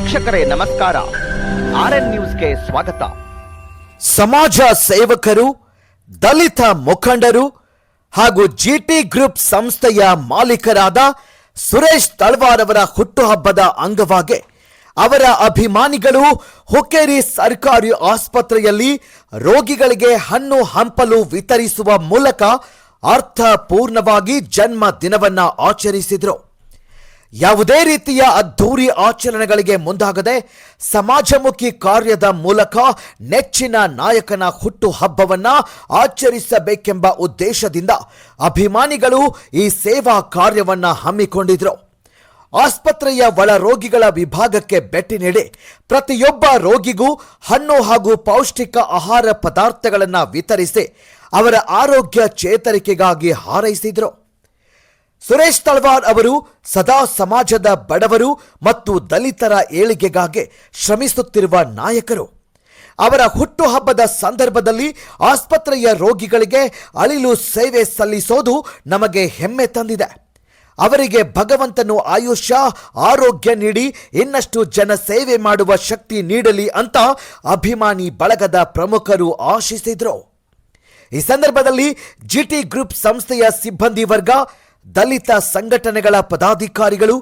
ವೀಕ್ಷಕರೇ ನಮಸ್ಕಾರ. RN ನ್ಯೂಸ್ಗೆ ಸ್ವಾಗತ. ಸಮಾಜ ಸೇವಕರು, ದಲಿತ ಮುಖಂಡರು ಹಾಗೂ ಜಿಟಿ ಗ್ರೂಪ್ ಸಂಸ್ಥೆಯ ಮಾಲೀಕರಾದ ಸುರೇಶ್ ತಳವಾರ್ ಅವರ ಹುಟ್ಟುಹಬ್ಬದ ಅಂಗವಾಗಿ ಅವರ ಅಭಿಮಾನಿಗಳು ಹುಕ್ಕೇರಿ ಸರ್ಕಾರಿ ಆಸ್ಪತ್ರೆಯಲ್ಲಿ ರೋಗಿಗಳಿಗೆ ಹಣ್ಣು ಹಂಪಲು ವಿತರಿಸುವ ಮೂಲಕ ಅರ್ಥಪೂರ್ಣವಾಗಿ ಜನ್ಮ ದಿನವನ್ನ ಆಚರಿಸಿದರು. ಯಾವುದೇ ರೀತಿಯ ಅದ್ಧೂರಿ ಆಚರಣೆಗಳಿಗೆ ಮುಂದಾಗದೆ ಸಮಾಜಮುಖಿ ಕಾರ್ಯದ ಮೂಲಕ ನೆಚ್ಚಿನ ನಾಯಕನ ಹುಟ್ಟು ಹಬ್ಬವನ್ನ ಆಚರಿಸಬೇಕೆಂಬ ಉದ್ದೇಶದಿಂದ ಅಭಿಮಾನಿಗಳು ಈ ಸೇವಾ ಕಾರ್ಯವನ್ನ ಹಮ್ಮಿಕೊಂಡಿದ್ರು. ಆಸ್ಪತ್ರೆಯ ಒಳ ರೋಗಿಗಳ ವಿಭಾಗಕ್ಕೆ ಭೇಟಿ ನೀಡಿ ಪ್ರತಿಯೊಬ್ಬ ರೋಗಿಗೂ ಹಣ್ಣು ಹಾಗೂ ಪೌಷ್ಟಿಕ ಆಹಾರ ಪದಾರ್ಥಗಳನ್ನು ವಿತರಿಸಿ ಅವರ ಆರೋಗ್ಯ ಚೇತರಿಕೆಗಾಗಿ ಹಾರೈಸಿದರು. ಸುರೇಶ್ ತಳವಾರ್ ಅವರು ಸದಾ ಸಮಾಜದ ಬಡವರು ಮತ್ತು ದಲಿತರ ಏಳಿಗೆಗಾಗಿ ಶ್ರಮಿಸುತ್ತಿರುವ ನಾಯಕರು. ಅವರ ಹುಟ್ಟುಹಬ್ಬದ ಸಂದರ್ಭದಲ್ಲಿ ಆಸ್ಪತ್ರೆಯ ರೋಗಿಗಳಿಗೆ ಅಳಿಲು ಸೇವೆ ಸಲ್ಲಿಸೋದು ನಮಗೆ ಹೆಮ್ಮೆ ತಂದಿದೆ. ಅವರಿಗೆ ಭಗವಂತನು ಆಯುಷ್ಯ ಆರೋಗ್ಯ ನೀಡಿ ಇನ್ನಷ್ಟು ಜನ ಸೇವೆ ಮಾಡುವ ಶಕ್ತಿ ನೀಡಲಿ ಅಂತ ಅಭಿಮಾನಿ ಬಳಗದ ಪ್ರಮುಖರು ಆಶಿಸಿದರು. ಈ ಸಂದರ್ಭದಲ್ಲಿ ಜಿಟಿ ಗ್ರೂಪ್ ಸಂಸ್ಥೆಯ ಸಿಬ್ಬಂದಿ ವರ್ಗ, ದಲಿತ ಸಂಘಟನೆಗಳ ಪದಾಧಿಕಾರಿಗಳು,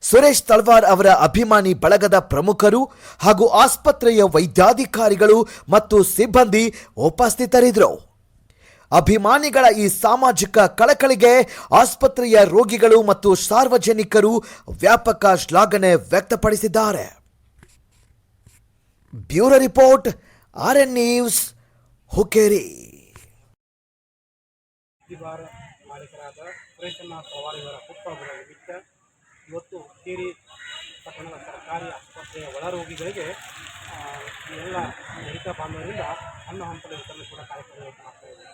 ಸುರೇಶ್ ತಳವಾರ್ ಅವರ ಅಭಿಮಾನಿ ಬಳಗದ ಪ್ರಮುಖರು ಹಾಗೂ ಆಸ್ಪತ್ರೆಯ ವೈದ್ಯಾಧಿಕಾರಿಗಳು ಮತ್ತು ಸಿಬ್ಬಂದಿ ಉಪಸ್ಥಿತರಿದ್ದರು. ಅಭಿಮಾನಿಗಳ ಈ ಸಾಮಾಜಿಕ ಕಳಕಳಿಗೆ ಆಸ್ಪತ್ರೆಯ ರೋಗಿಗಳು ಮತ್ತು ಸಾರ್ವಜನಿಕರು ವ್ಯಾಪಕ ಶ್ಲಾಘನೆ ವ್ಯಕ್ತಪಡಿಸಿದ್ದಾರೆ. Bureau report, RN news, Hukkeri. ಮಾಲೀಕರಾದ ಸುರೇಶ್ ತಳವಾರ್ ಇವರ ಹುಟ್ಟುಹಬ್ಬದ ನಿಮಿತ್ತ ಇವತ್ತು ಹುಕ್ಕೇರಿ ಪಟ್ಟಣದ ಸರ್ಕಾರಿ ಆಸ್ಪತ್ರೆಯ ಒಳ ರೋಗಿಗಳಿಗೆ ಎಲ್ಲ ರೈತ ಬಾಂಧವರಿಂದ ಹಣ್ಣು ಹಂಪಲು ವಿತರಣೆ ಕೂಡ ಕಾರ್ಯಕ್ರಮ ಮಾಡ್ತಾ ಇದೆ.